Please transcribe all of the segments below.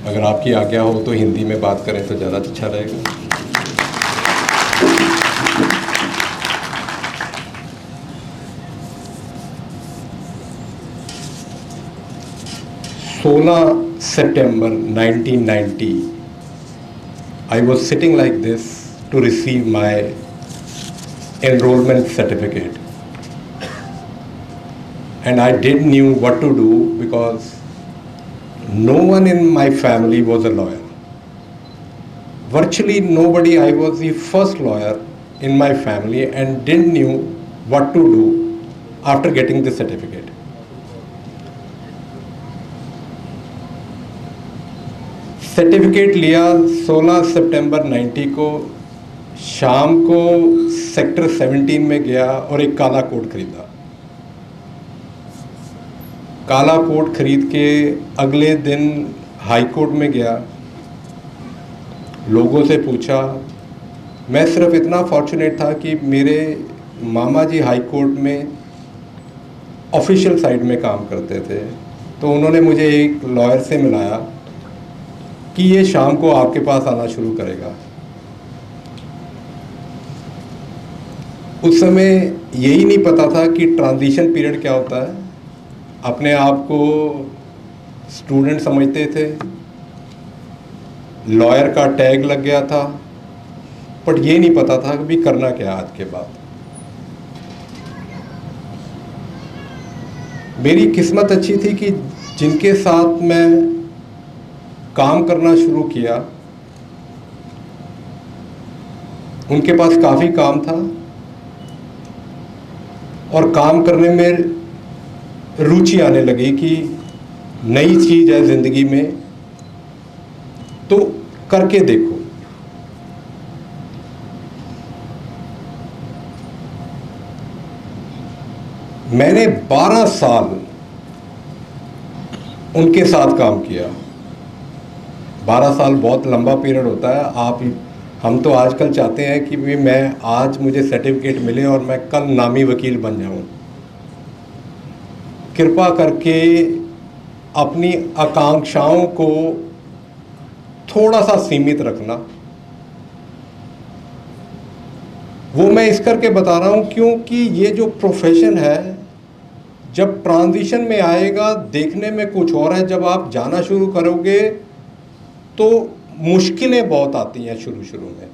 अगर आपकी आज्ञा हो तो हिंदी में बात करें तो ज़्यादा अच्छा रहेगा। September 1990, I was sitting like this to receive my enrollment certificate, and I didn't knew what to do because no one in my family was a lawyer. Virtually nobody. I was the first lawyer in my family and didn't knew what to do after getting the certificate. Certificate लिया 16 सितंबर 90 को, शाम को sector 17 में गया और एक काला coat खरीदा। काला कोट खरीद के अगले दिन हाई कोर्ट में गया, लोगों से पूछा। मैं सिर्फ इतना फॉर्चुनेट था कि मेरे मामा जी हाई कोर्ट में ऑफिशियल साइड में काम करते थे, तो उन्होंने मुझे एक लॉयर से मिलाया कि ये शाम को आपके पास आना शुरू करेगा। उस समय यही नहीं पता था कि ट्रांजिशन पीरियड क्या होता है। अपने आप को स्टूडेंट समझते थे, लॉयर का टैग लग गया था, बट ये नहीं पता था कि भी करना क्या आज के बाद। मेरी किस्मत अच्छी थी कि जिनके साथ मैं काम करना शुरू किया उनके पास काफ़ी काम था और काम करने में रुचि आने लगी कि नई चीज़ है ज़िंदगी में तो करके देखो। मैंने 12 साल उनके साथ काम किया। 12 साल बहुत लंबा पीरियड होता है। हम तो आजकल चाहते हैं कि भी मैं आज मुझे सर्टिफिकेट मिले और मैं कल नामी वकील बन जाऊं। कृपा करके अपनी आकांक्षाओं को थोड़ा सा सीमित रखना। वो मैं इस करके बता रहा हूं क्योंकि ये जो प्रोफेशन है जब ट्रांजिशन में आएगा देखने में कुछ और है, जब आप जाना शुरू करोगे तो मुश्किलें बहुत आती हैं। शुरू में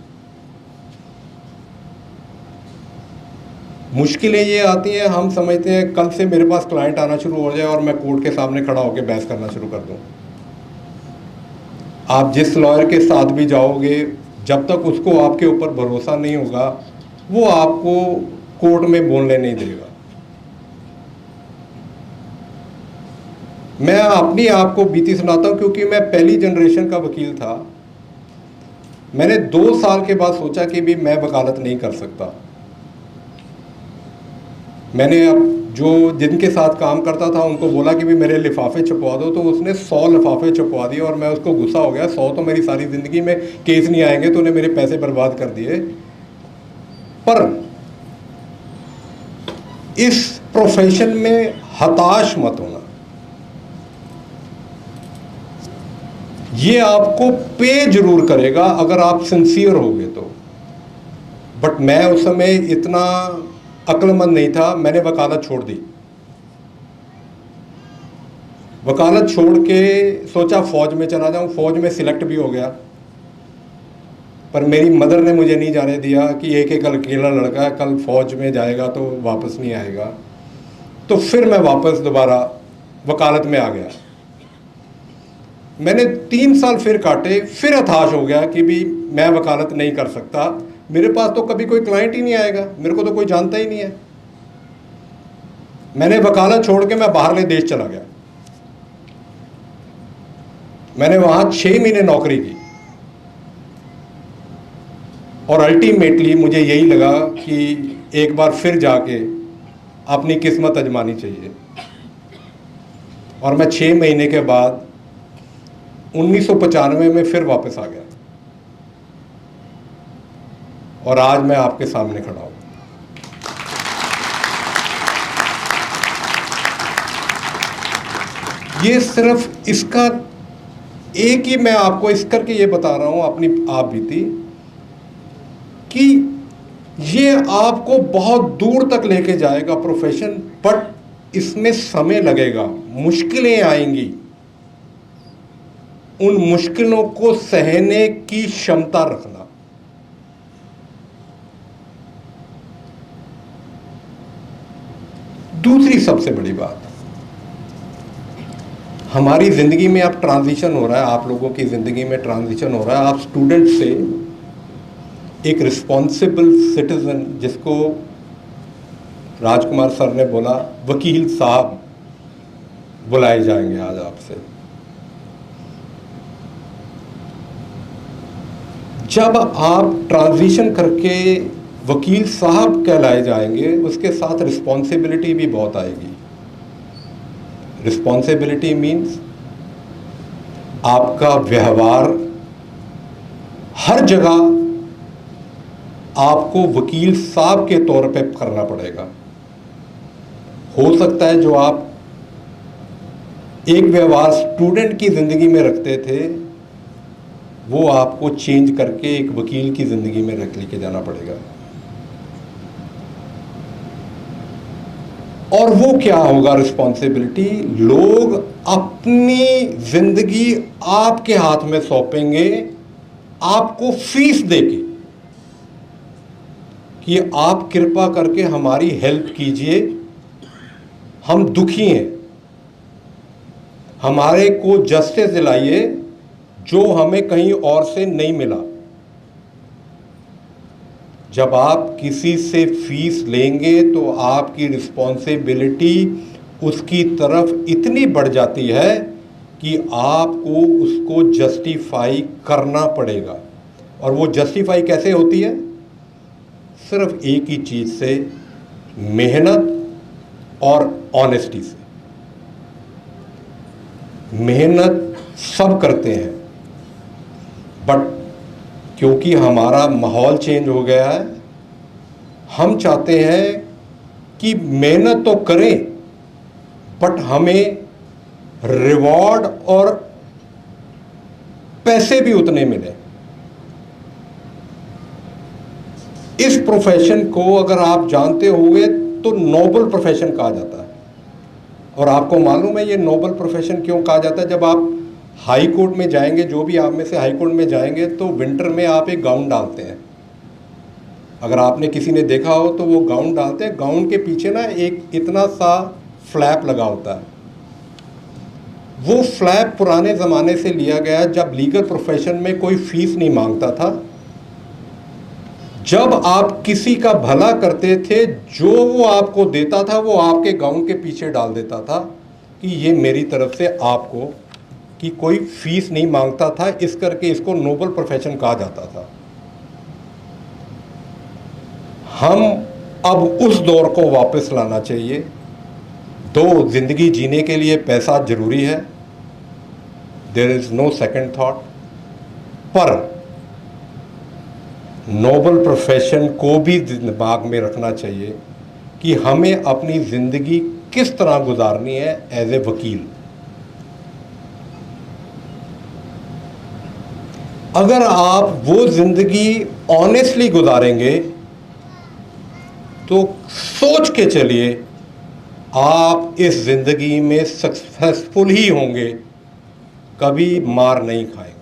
मुश्किलें ये आती हैं, हम समझते हैं कल से मेरे पास क्लाइंट आना शुरू हो जाए और मैं कोर्ट के सामने खड़ा होकर बहस करना शुरू कर दूं। आप जिस लॉयर के साथ भी जाओगे, जब तक उसको आपके ऊपर भरोसा नहीं होगा वो आपको कोर्ट में बोलने नहीं देगा। मैं अपनी आपको बीती सुनाता हूं क्योंकि मैं पहली जनरेशन का वकील था। मैंने 2 साल के बाद सोचा कि भी मैं वकालत नहीं कर सकता। मैंने अब जो जिनके साथ काम करता था उनको बोला कि भी मेरे लिफाफे छपवा दो, तो उसने 100 लिफाफे छपवा दिए और मैं उसको गुस्सा हो गया। 100 तो मेरी सारी ज़िंदगी में केस नहीं आएंगे, तो उन्हें मेरे पैसे बर्बाद कर दिए। पर इस प्रोफेशन में हताश मत होना, ये आपको पे जरूर करेगा अगर आप सिंसियर होगे तो। बट मैं उस समय इतना अक्लमंद नहीं था, मैंने वकालत छोड़ दी। वकालत छोड़ के सोचा फौज में चला जाऊं। फौज में सिलेक्ट भी हो गया, पर मेरी मदर ने मुझे नहीं जाने दिया कि एक अकेला लड़का है, कल फौज में जाएगा तो वापस नहीं आएगा। तो फिर मैं वापस दोबारा वकालत में आ गया। मैंने 3 साल फिर काटे, फिर हताश हो गया कि भी मैं वकालत नहीं कर सकता। मेरे पास तो कभी कोई क्लाइंट ही नहीं आएगा, मेरे को तो कोई जानता ही नहीं है। मैंने वकालत छोड़ के मैं बाहरले देश चला गया। मैंने वहां 6 महीने नौकरी की और अल्टीमेटली मुझे यही लगा कि एक बार फिर जाके अपनी किस्मत आजमानी चाहिए। और मैं 6 महीने के बाद 1995 में फिर वापस आ गया और आज मैं आपके सामने खड़ा हूं। ये सिर्फ इसका एक ही मैं आपको इस करके ये बता रहा हूं अपनी आप बीती कि ये आपको बहुत दूर तक लेके जाएगा प्रोफेशन, बट इसमें समय लगेगा, मुश्किलें आएंगी। उन मुश्किलों को सहने की क्षमता रखना। दूसरी सबसे बड़ी बात, हमारी ज़िंदगी में अब ट्रांजिशन हो रहा है, आप लोगों की ज़िंदगी में ट्रांजिशन हो रहा है। आप स्टूडेंट से एक रिस्पॉन्सिबल सिटीज़न, जिसको राजकुमार सर ने बोला वकील साहब बुलाए जाएंगे आज आपसे। जब आप ट्रांजिशन करके वकील साहब कहलाए जाएंगे, उसके साथ रिस्पॉन्सिबिलिटी भी बहुत आएगी। रिस्पॉन्सिबिलिटी मीन्स आपका व्यवहार हर जगह आपको वकील साहब के तौर पे करना पड़ेगा। हो सकता है जो आप एक व्यवहार स्टूडेंट की ज़िंदगी में रखते थे, वो आपको चेंज करके एक वकील की ज़िंदगी में रख लेके जाना पड़ेगा। और वो क्या होगा रिस्पॉन्सिबिलिटी? लोग अपनी ज़िंदगी आपके हाथ में सौंपेंगे, आपको फीस देके कि आप कृपा करके हमारी हेल्प कीजिए, हम दुखी हैं, हमारे को जस्टिस दिलाइए जो हमें कहीं और से नहीं मिला। जब आप किसी से फीस लेंगे तो आपकी रिस्पॉन्सिबिलिटी उसकी तरफ इतनी बढ़ जाती है कि आपको उसको जस्टिफाई करना पड़ेगा। और वो जस्टिफाई कैसे होती है? सिर्फ एक ही चीज़ से, मेहनत और ऑनेस्टी से। मेहनत सब करते हैं, बट क्योंकि हमारा माहौल चेंज हो गया है, हम चाहते हैं कि मेहनत तो करें बट हमें रिवॉर्ड और पैसे भी उतने मिले। इस प्रोफेशन को अगर आप जानते होंगे तो नोबल प्रोफेशन कहा जाता है। और आपको मालूम है ये नोबल प्रोफेशन क्यों कहा जाता है? जब आप हाई कोर्ट में जाएंगे, जो भी आप में से हाई कोर्ट में जाएंगे, तो विंटर में आप एक गाउन डालते हैं। अगर आपने किसी ने देखा हो तो वो गाउन डालते हैं, गाउन के पीछे ना एक इतना सा फ्लैप लगा होता है। वो फ्लैप पुराने ज़माने से लिया गया, जब लीगल प्रोफेशन में कोई फीस नहीं मांगता था। जब आप किसी का भला करते थे, जो वो आपको देता था वो आपके गाउन के पीछे डाल देता था कि ये मेरी तरफ से आपको, कि कोई फीस नहीं मांगता था। इस करके इसको नोबल प्रोफेशन कहा जाता था। हम अब उस दौर को वापस लाना चाहिए। दो, जिंदगी जीने के लिए पैसा जरूरी है, there is no second thought, पर नोबल प्रोफेशन को भी दिमाग में रखना चाहिए कि हमें अपनी ज़िंदगी किस तरह गुजारनी है एज ए वकील। अगर आप वो ज़िंदगी ऑनेस्टली गुजारेंगे तो सोच के चलिए आप इस ज़िंदगी में सक्सेसफुल ही होंगे, कभी मार नहीं खाएंगे।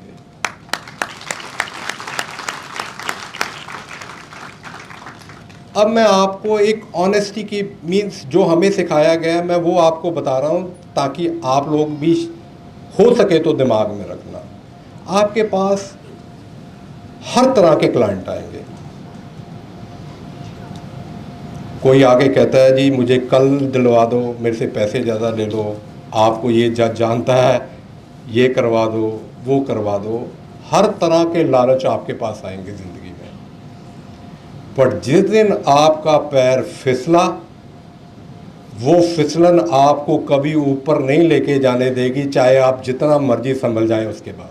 अब मैं आपको एक ऑनेस्टी की मीन्स जो हमें सिखाया गया है, मैं वो आपको बता रहा हूँ ताकि आप लोग भी हो सके तो दिमाग में रखना। आपके पास हर तरह के क्लाइंट आएंगे। कोई आके कहता है जी मुझे कल दिलवा दो, मेरे से पैसे ज़्यादा ले लो, आपको ये जज जानता है, ये करवा दो, वो करवा दो। हर तरह के लालच आपके पास आएंगे ज़िंदगी में। पर जिस दिन आपका पैर फिसला, वो फिसलन आपको कभी ऊपर नहीं लेके जाने देगी, चाहे आप जितना मर्जी संभल जाएं उसके बाद।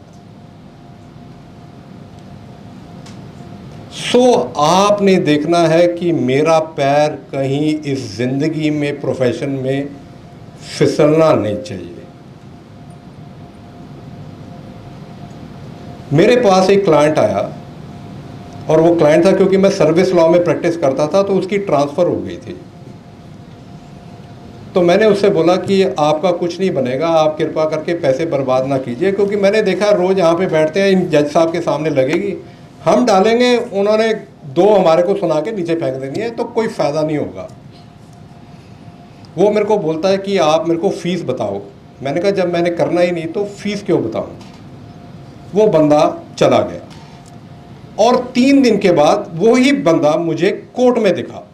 आपने देखना है कि मेरा पैर कहीं इस जिंदगी में, प्रोफेशन में फिसलना नहीं चाहिए। मेरे पास एक क्लाइंट आया, और वो क्लाइंट था क्योंकि मैं सर्विस लॉ में प्रैक्टिस करता था तो उसकी ट्रांसफ़र हो गई थी। तो मैंने उससे बोला कि आपका कुछ नहीं बनेगा, आप कृपा करके पैसे बर्बाद ना कीजिए, क्योंकि मैंने देखा रोज़ यहाँ पे बैठते हैं, इन जज साहब के सामने लगेगी, हम डालेंगे, उन्होंने दो हमारे को सुना के नीचे फेंक देनी है, तो कोई फ़ायदा नहीं होगा। वो मेरे को बोलता है कि आप मेरे को फ़ीस बताओ। मैंने कहा जब मैंने करना ही नहीं तो फ़ीस क्यों बताऊँ। वो बंदा चला गया, और 3 दिन के बाद वही बंदा मुझे कोर्ट में दिखा,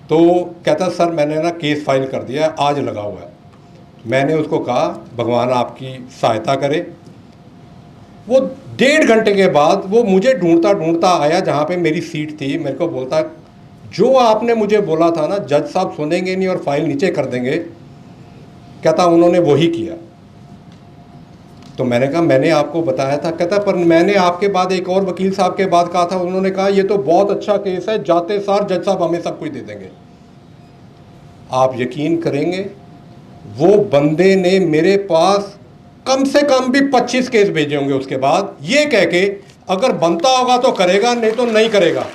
तो कहता सर मैंने ना केस फाइल कर दिया है, आज लगा हुआ है। मैंने उसको कहा भगवान आपकी सहायता करे। वो 1.5 घंटे के बाद वो मुझे ढूंढता ढूंढता आया जहाँ पे मेरी सीट थी। मेरे को बोलता जो आपने मुझे बोला था ना, जज साहब सुनेंगे नहीं और फाइल नीचे कर देंगे, कहता उन्होंने वही किया। तो मैंने कहा मैंने आपको बताया था। कहता पर मैंने आपके बाद एक और वकील साहब के बाद कहा था, उन्होंने कहा ये तो बहुत अच्छा केस है, जाते सार जज साहब हमें सब कुछ दे देंगे। आप यकीन करेंगे वो बंदे ने मेरे पास कम से कम भी 25 केस भेजे होंगे उसके बाद, ये कह के अगर बनता होगा तो करेगा, नहीं तो नहीं करेगा।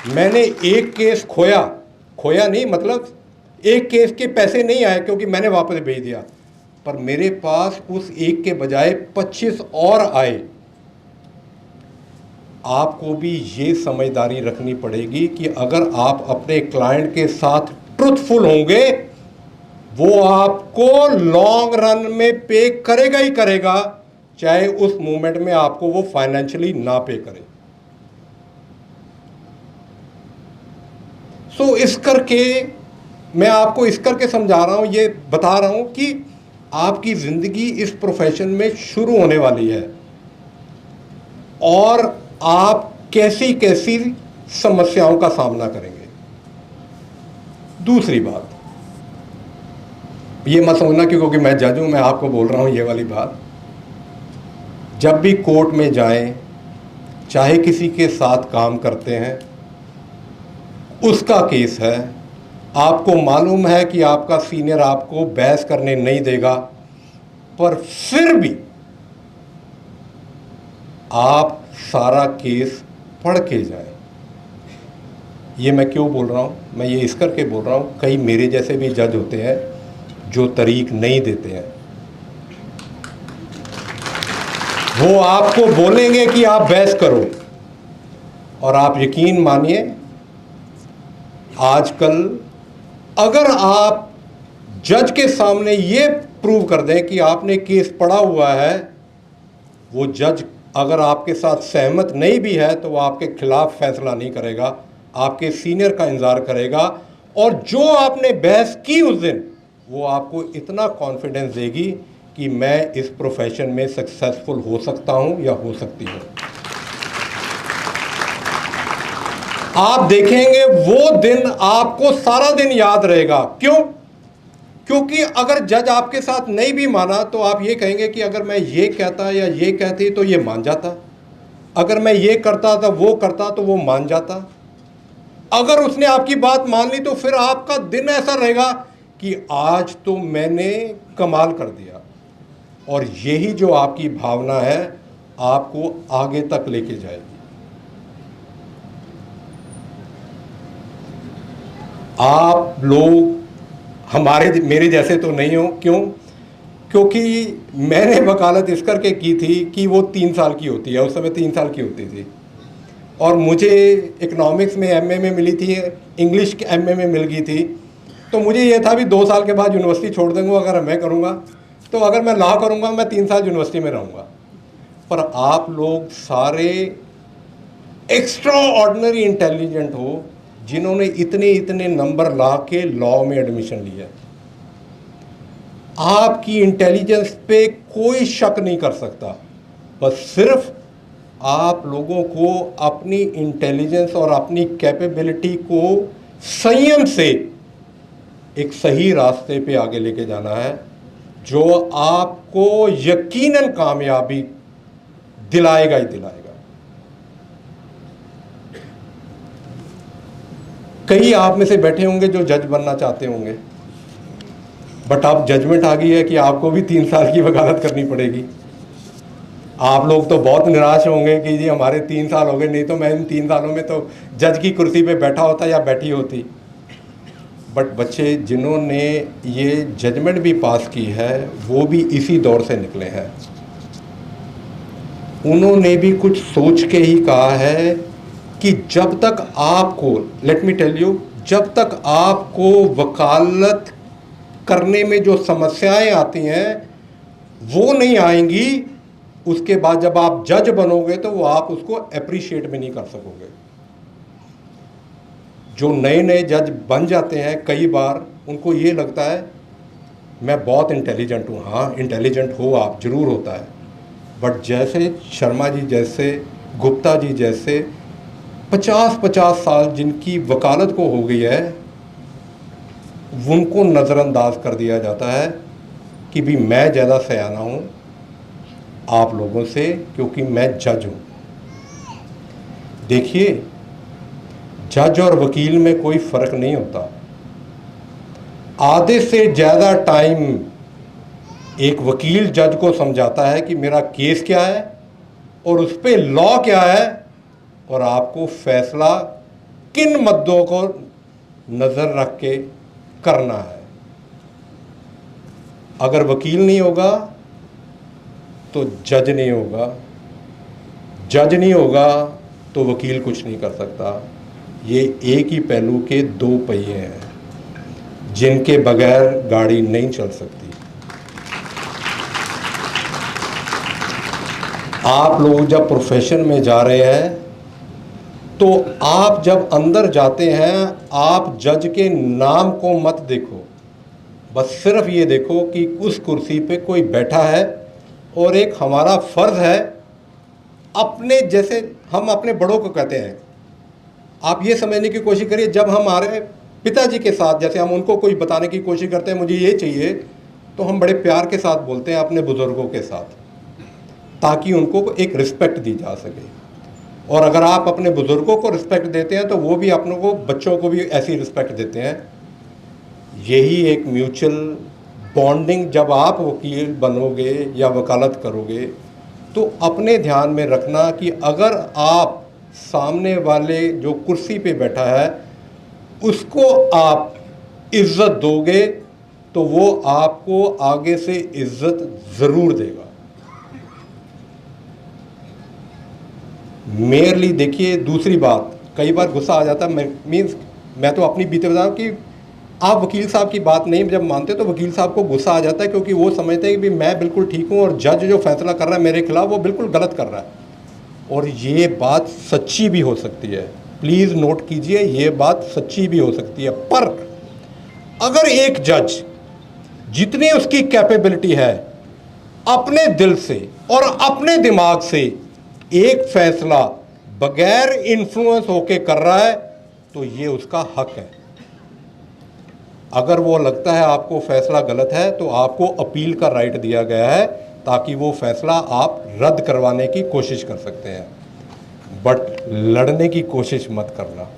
मैंने एक केस खोया नहीं, मतलब एक केस के पैसे नहीं आए क्योंकि मैंने वापस भेज दिया, पर मेरे पास उस एक के बजाय 25 और आए। आपको भी ये समझदारी रखनी पड़ेगी कि अगर आप अपने क्लाइंट के साथ ट्रुथफुल होंगे, वो आपको लॉन्ग रन में पे करेगा ही करेगा, चाहे उस मोमेंट में आपको वो फाइनेंशियली ना पे करे। सो इस करके मैं आपको इस करके समझा रहा हूं, ये बता रहा हूं कि आपकी ज़िंदगी इस प्रोफेशन में शुरू होने वाली है, और आप कैसी कैसी समस्याओं का सामना करेंगे। दूसरी बात, ये मत समझना क्योंकि मैं जज हूं मैं आपको बोल रहा हूं ये वाली बात। जब भी कोर्ट में जाएं, चाहे किसी के साथ काम करते हैं, उसका केस है, आपको मालूम है कि आपका सीनियर आपको बहस करने नहीं देगा, पर फिर भी आप सारा केस पढ़ के जाएं। ये मैं क्यों बोल रहा हूँ, मैं ये इस करके बोल रहा हूँ, कई मेरे जैसे भी जज होते हैं जो तरीक नहीं देते हैं। वो आपको बोलेंगे कि आप बहस करो, और आप यकीन मानिए आजकल अगर आप जज के सामने ये प्रूव कर दें कि आपने केस पढ़ा हुआ है, वो जज अगर आपके साथ सहमत नहीं भी है तो वो आपके खिलाफ फैसला नहीं करेगा, आपके सीनियर का इंतज़ार करेगा, और जो आपने बहस की उस दिन वो आपको इतना कॉन्फिडेंस देगी कि मैं इस प्रोफेशन में सक्सेसफुल हो सकता हूं या हो सकती हूं। आप देखेंगे वो दिन आपको सारा दिन याद रहेगा। क्यों? क्योंकि अगर जज आपके साथ नहीं भी माना तो आप ये कहेंगे कि अगर मैं ये कहता या ये कहती तो ये मान जाता, अगर मैं ये करता था वो करता तो वो मान जाता। अगर उसने आपकी बात मान ली तो फिर आपका दिन ऐसा रहेगा कि आज तो मैंने कमाल कर दिया, और यही जो आपकी भावना है आपको आगे तक लेके जाएगी। आप लोग मेरे जैसे तो नहीं हो। क्यों? क्योंकि मैंने वकालत इस करके की थी कि वो 3 साल की होती है, उस समय 3 साल की होती थी, और मुझे इकोनॉमिक्स में एमए में मिली थी, इंग्लिश के एमए में मिल गई थी। तो मुझे ये था भी 2 साल के बाद यूनिवर्सिटी छोड़ दूँगा अगर मैं करूँगा, तो अगर मैं लॉ करूँगा मैं 3 साल यूनिवर्सिटी में रहूँगा। पर आप लोग सारे एक्स्ट्रा ऑर्डिनरी इंटेलिजेंट हो, जिन्होंने इतने इतने नंबर ला के लॉ में एडमिशन लिया। आपकी इंटेलिजेंस पे कोई शक नहीं कर सकता, बस सिर्फ आप लोगों को अपनी इंटेलिजेंस और अपनी कैपेबिलिटी को संयम से एक सही रास्ते पे आगे लेके जाना है, जो आपको यकीनन कामयाबी दिलाएगा ही दिलाएगा। कई आप में से बैठे होंगे जो जज बनना चाहते होंगे, बट अब जजमेंट आ गई है कि आपको भी 3 साल की वकालत करनी पड़ेगी। आप लोग तो बहुत निराश होंगे कि जी हमारे 3 साल हो गए, नहीं तो मैं इन 3 सालों में तो जज की कुर्सी पे बैठा होता या बैठी होती। बट बच्चे जिन्होंने ये जजमेंट भी पास की है वो भी इसी दौर से निकले हैं। उन्होंने भी कुछ सोच के ही कहा है कि जब तक आपको, लेट मी टेल यू, जब तक आपको वकालत करने में जो समस्याएं आती हैं वो नहीं आएंगी, उसके बाद जब आप जज बनोगे तो वो आप उसको अप्रिशिएट भी नहीं कर सकोगे। जो नए नए जज बन जाते हैं कई बार उनको ये लगता है मैं बहुत इंटेलिजेंट हूँ। हाँ, इंटेलिजेंट हो आप, जरूर होता है, बट जैसे शर्मा जी जैसे, गुप्ता जी जैसे 50-50 साल जिनकी वकालत को हो गई है, उनको नज़रअंदाज कर दिया जाता है कि भी मैं ज़्यादा सयाना हूँ आप लोगों से क्योंकि मैं जज हूँ। देखिए, जज और वकील में कोई फ़र्क नहीं होता। आधे से ज़्यादा टाइम एक वकील जज को समझाता है कि मेरा केस क्या है और उस पर लॉ क्या है और आपको फैसला किन मुद्दों को नज़र रख के करना है। अगर वकील नहीं होगा तो जज नहीं होगा, जज नहीं होगा तो वकील कुछ नहीं कर सकता। ये एक ही पहलू के दो पहिए हैं जिनके बगैर गाड़ी नहीं चल सकती। आप लोग जब प्रोफेशन में जा रहे हैं तो आप जब अंदर जाते हैं आप जज के नाम को मत देखो, बस सिर्फ ये देखो कि उस कुर्सी पे कोई बैठा है और एक हमारा फ़र्ज़ है अपने, जैसे हम अपने बड़ों को कहते हैं, आप ये समझने की कोशिश करिए जब हम हमारे पिताजी के साथ जैसे हम उनको कोई बताने की कोशिश करते हैं मुझे ये चाहिए, तो हम बड़े प्यार के साथ बोलते हैं अपने बुज़ुर्गों के साथ ताकि उनको एक रिस्पेक्ट दी जा सके। और अगर आप अपने बुज़ुर्गों को रिस्पेक्ट देते हैं तो वो भी अपनों को, बच्चों को भी ऐसी रिस्पेक्ट देते हैं। यही एक म्यूचुअल बॉन्डिंग, जब आप वकील बनोगे या वकालत करोगे तो अपने ध्यान में रखना कि अगर आप सामने वाले जो कुर्सी पे बैठा है उसको आप इज़्ज़त दोगे तो वो आपको आगे से इज़्ज़त ज़रूर देगा। मेयरली देखिए, दूसरी बात, कई बार गुस्सा आ जाता है, मीन्स मैं तो अपनी बीते बता रहा हूँ कि आप वकील साहब की बात नहीं जब मानते तो वकील साहब को गुस्सा आ जाता है क्योंकि वो समझते हैं कि मैं बिल्कुल ठीक हूँ और जज जो फैसला कर रहा है मेरे खिलाफ वो बिल्कुल गलत कर रहा है। और ये बात सच्ची भी हो सकती है, प्लीज़ नोट कीजिए, ये बात सच्ची भी हो सकती है। पर अगर एक जज जितनी उसकी कैपेबिलिटी है अपने दिल से और अपने दिमाग से एक फैसला बगैर इन्फ्लुएंस होके कर रहा है तो ये उसका हक है। अगर वो लगता है आपको फैसला गलत है तो आपको अपील का राइट दिया गया है ताकि वो फैसला आप रद्द करवाने की कोशिश कर सकते हैं, बट लड़ने की कोशिश मत करना।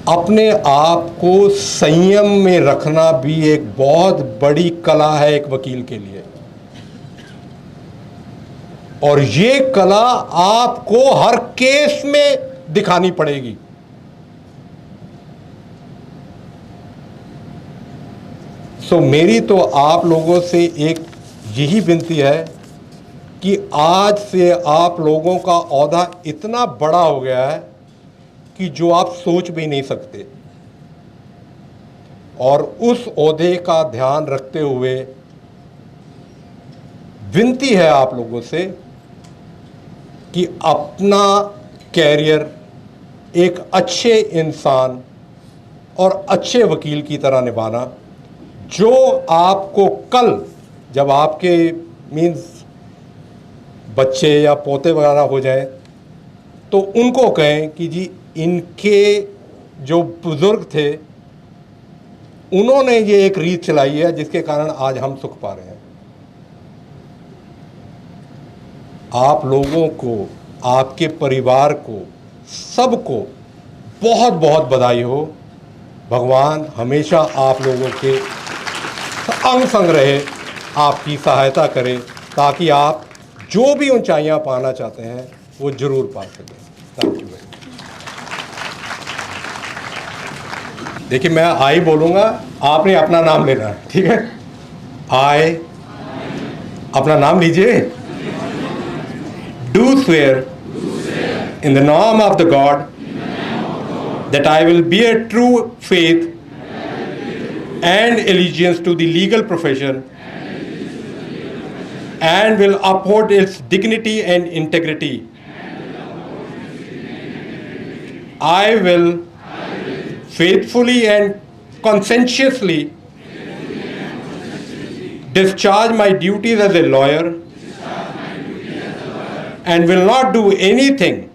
अपने आप को संयम में रखना भी एक बहुत बड़ी कला है एक वकील के लिए, और ये कला आपको हर केस में दिखानी पड़ेगी। सो मेरी तो आप लोगों से एक यही विनती है कि आज से आप लोगों का ओहदा इतना बड़ा हो गया है कि जो आप सोच भी नहीं सकते, और उस ओहदे का ध्यान रखते हुए विनती है आप लोगों से कि अपना कैरियर एक अच्छे इंसान और अच्छे वकील की तरह निभाना, जो आपको कल जब आपके मीन्स बच्चे या पोते वगैरह हो जाए तो उनको कहें कि जी इनके जो बुज़ुर्ग थे उन्होंने ये एक रीत चलाई है जिसके कारण आज हम सुख पा रहे हैं। आप लोगों को, आपके परिवार को, सबको बहुत बहुत बधाई हो। भगवान हमेशा आप लोगों के अंग संग रहे, आपकी सहायता करे, ताकि आप जो भी ऊंचाइयां पाना चाहते हैं वो जरूर पा सकें। Thank you very much. देखिए, मैं आई बोलूँगा, आपने अपना नाम लेना है, ठीक है? आई, अपना नाम लीजिए। Do swear in the name of the God that I will bear true faith and allegiance to the legal profession and will uphold its dignity and integrity. I will faithfully and conscientiously discharge my duties as a lawyer and will not do anything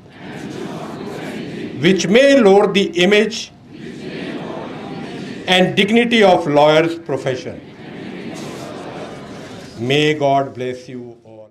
which may lower the image and dignity of lawyer's profession. May God bless you all.